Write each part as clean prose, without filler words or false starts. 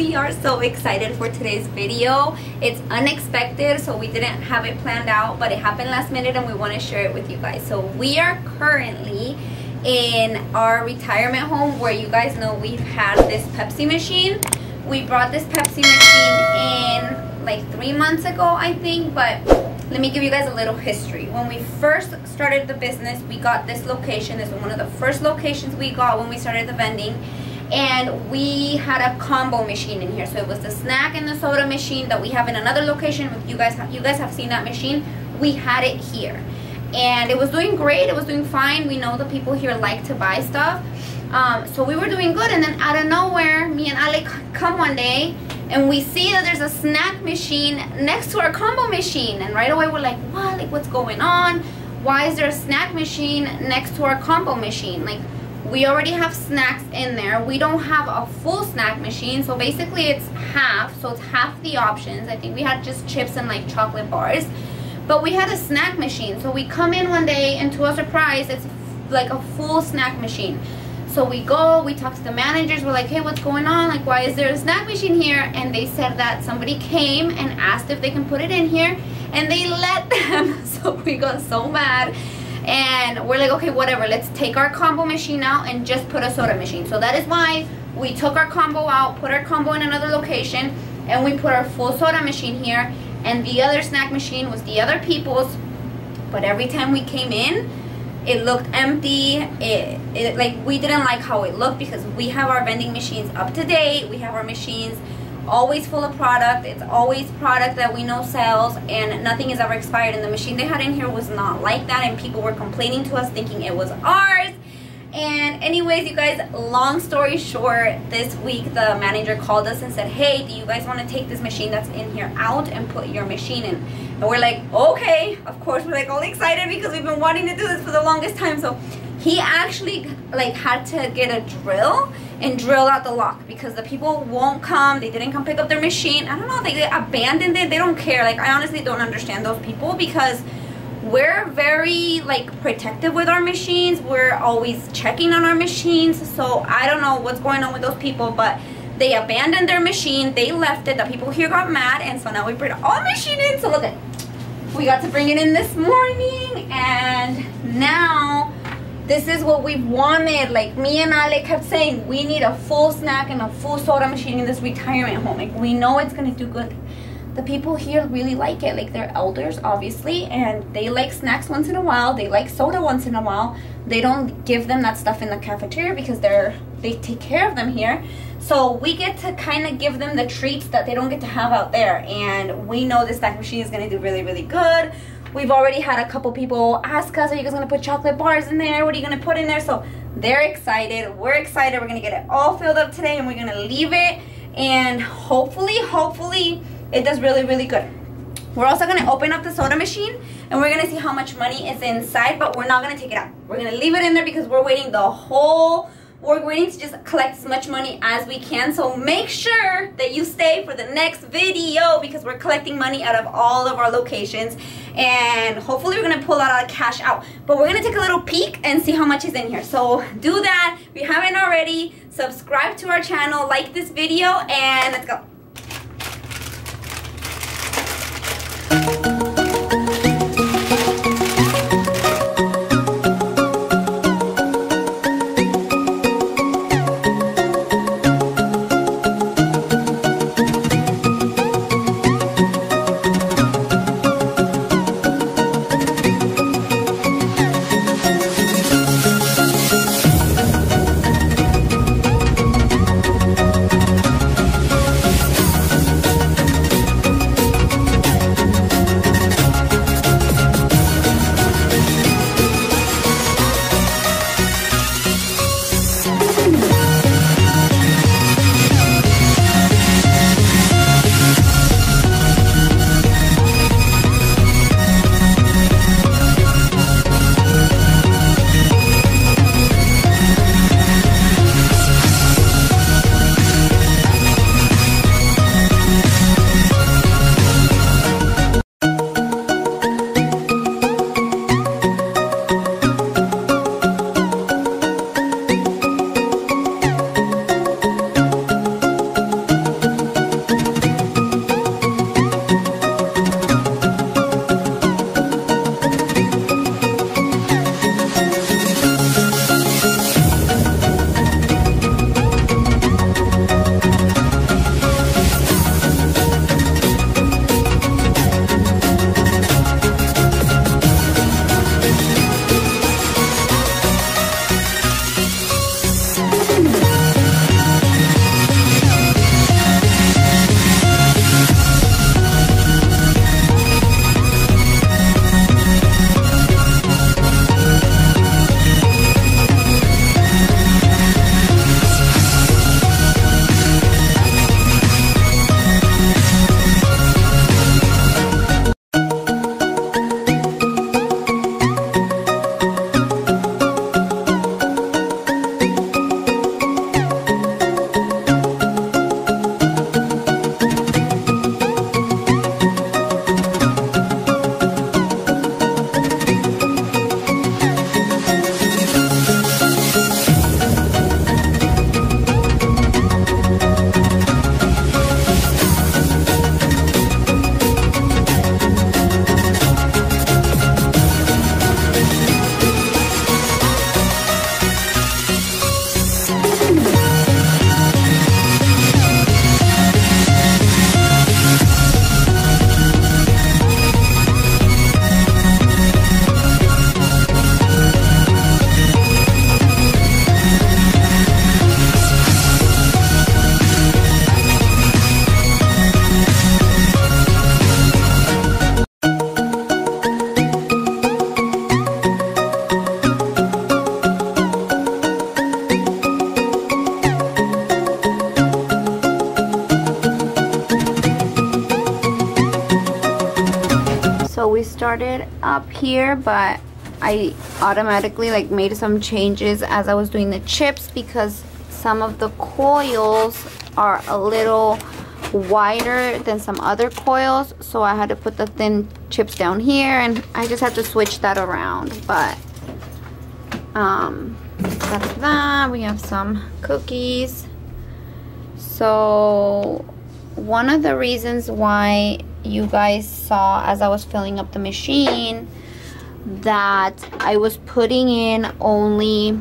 We are so excited for today's video. It's unexpected, so we didn't have it planned out, but it happened last minute and we want to share it with you guys. So we are currently in our retirement home where you guys know we've had this Pepsi machine. We brought this Pepsi machine in like 3 months ago, I think, but let me give you guys a little history. When we first started the business, we got this location. This was one of the first locations we got when we started the vending. And we had a combo machine in here. So it was the snack and the soda machine that we have in another location. You guys have seen that machine. We had it here. And it was doing great. It was doing fine. We know the people here like to buy stuff. So we were doing good. And then out of nowhere, me and Ale come one day and we see that there's a snack machine next to our combo machine. And right away we're like, what? Like, what's going on? Why is there a snack machine next to our combo machine? Like, we already have snacks in there. We don't have a full snack machine. So basically it's half. So it's half the options. I think we had just chips and like chocolate bars. But we had a snack machine. So we come in one day and to our surprise, it's like a full snack machine. So we go, we talk to the managers. We're like, hey, what's going on? Like, why is there a snack machine here? And they said that somebody came and asked if they can put it in here. And they let them. So we got so mad. And we're like, okay, whatever. Let's take our combo machine out and just put a soda machine. So that is why we took our combo out, put our combo in another location, and we put our full soda machine here. And the other snack machine was the other people's. But every time we came in, it looked empty. Like, we didn't like how it looked because we have our vending machines up to date. We have our machines always full of product. It's always product that we know sells, and nothing is ever expired. And the machine they had in here was not like that, and people were complaining to us thinking it was ours. And anyways, you guys, long story short, this week the manager called us and said, hey, do you guys want to take this machine that's in here out and put your machine in? And we're like, okay. Of course, we're like all excited because we've been wanting to do this for the longest time. So he actually like had to get a drill and drill out the lock because the people won't come. They didn't come pick up their machine. I don't know, they abandoned it. They don't care. Like, I honestly don't understand those people because we're very like protective with our machines. We're always checking on our machines. So I don't know what's going on with those people, but they abandoned their machine. They left it. The people here got mad, and so now we bring our machine in. So look at, we got to bring it in this morning, and now this is what we wanted. Like, me and Ale kept saying, we need a full snack and a full soda machine in this retirement home. Like, we know it's gonna do good. The people here really like it. Like, they're elders, obviously, and they like snacks once in a while. They like soda once in a while. They don't give them that stuff in the cafeteria because they take care of them here. So we get to kind of give them the treats that they don't get to have out there. And we know this snack machine is gonna do really, really good. We've already had a couple people ask us, are you guys gonna put chocolate bars in there? What are you gonna put in there? So they're excited. We're excited. We're gonna get it all filled up today, and we're gonna leave it. And hopefully it does really, really good. We're also gonna open up the soda machine and we're gonna see how much money is inside, but we're not gonna take it out. We're gonna leave it in there because we're waiting to just collect as much money as we can. So make sure that you stay for the next video because we're collecting money out of all of our locations, and hopefully we're gonna pull a lot of cash out. But we're gonna take a little peek and see how much is in here. So do that. If you haven't already, subscribe to our channel, like this video, and let's go. started up here, but I automatically like made some changes as I was doing the chips because some of the coils are a little wider than some other coils, so I had to put the thin chips down here, and I just had to switch that around. But that's that. We have some cookies. So one of the reasons why you guys saw as I was filling up the machine that I was putting in only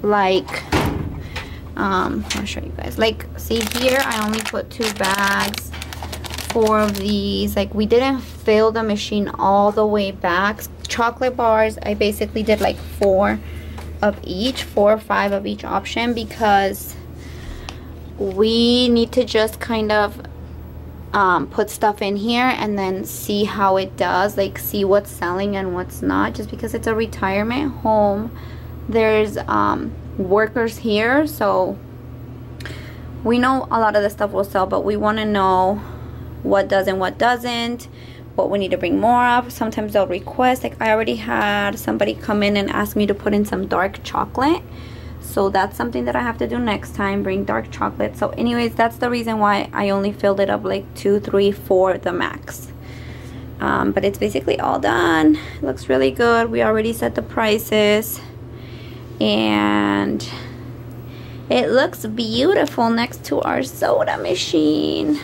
like I'll show you guys, like, see here I only put 2 bags, 4 of these. Like, we didn't fill the machine all the way back. Chocolate bars, I basically did like 4 of each, 4 or 5 of each option, because we need to just kind of put stuff in here and then see how it does, like see what's selling and what's not. Just because it's a retirement home, there's workers here, so we know a lot of the stuff will sell, but we want to know what does and what doesn't, what we need to bring more of. Sometimes they'll request, like I already had somebody come in and ask me to put in some dark chocolate, so that's something that I have to do next time, bring dark chocolate. So anyways, that's the reason why I only filled it up like 2, 3, 4 the max. But it's basically all done. It looks really good. We already set the prices and it looks beautiful next to our soda machine.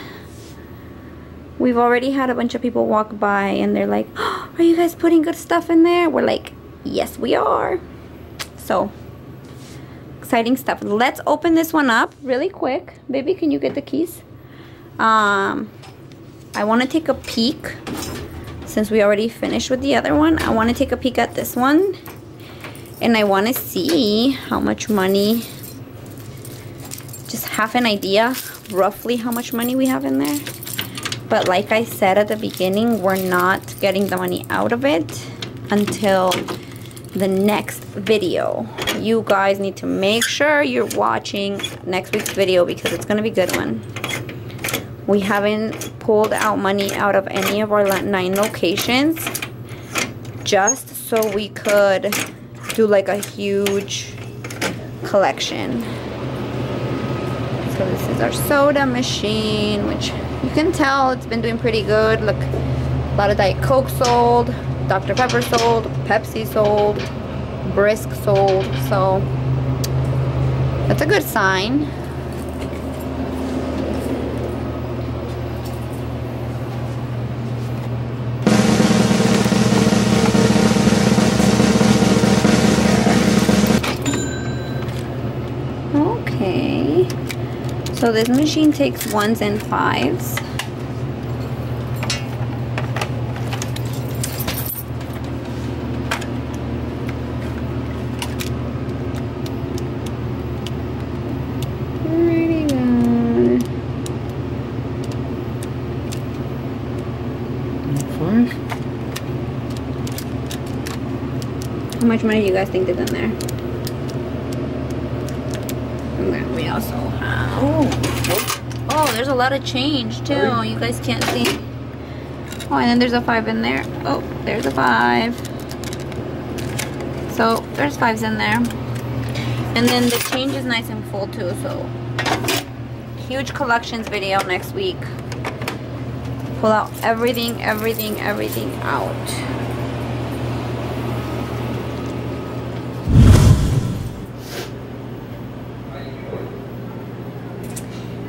We've already had a bunch of people walk by and they're like, oh, are you guys putting good stuff in there? We're like, yes we are. So exciting stuff. Let's open this one up really quick. Baby, can you get the keys? I want to take a peek. Since we already finished with the other one, I want to take a peek at this one. And I want to see how much money, just have an idea roughly how much money we have in there. But like I said at the beginning, we're not getting the money out of it until the next video. You guys need to make sure you're watching next week's video because it's going to be a good one. We haven't pulled out money out of any of our 9 locations just so we could do like a huge collection. So this is our soda machine, which you can tell it's been doing pretty good. Look, a lot of Diet Coke sold, Dr. Pepper sold, Pepsi sold, Brisk sold, so that's a good sign. Okay, so this machine takes 1s and 5s. Pretty good. 5. How much money do you guys think is in there? And then we also have, oh, there's a lot of change too. You guys can't see. Oh, and then there's a 5 in there. Oh, there's a 5. So there's 5s in there. And then the change is nice and full too. So huge collections video next week. Pull out everything out.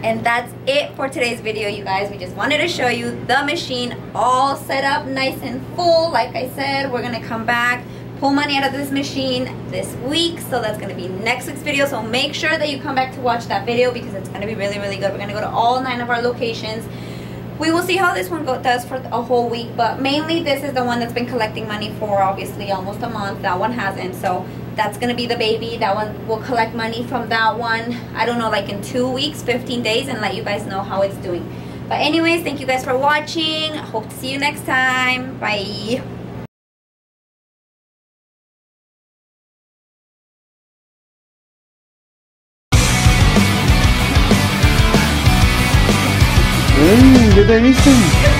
And that's it for today's video, you guys. We just wanted to show you the machine all set up nice and full. Like I said, we're gonna come back, pull money out of this machine this week, so that's gonna be next week's video. So make sure that you come back to watch that video because it's gonna be really good. We're gonna go to all 9 of our locations. We will see how this one does for a whole week, but mainly this is the one that's been collecting money for obviously almost a month. That one hasn't, so that's gonna be the baby. That one will collect money from that one, I don't know, like in 2 weeks, 15 days, and let you guys know how it's doing. But anyways, thank you guys for watching. Hope to see you next time. Bye. Good, I missed him.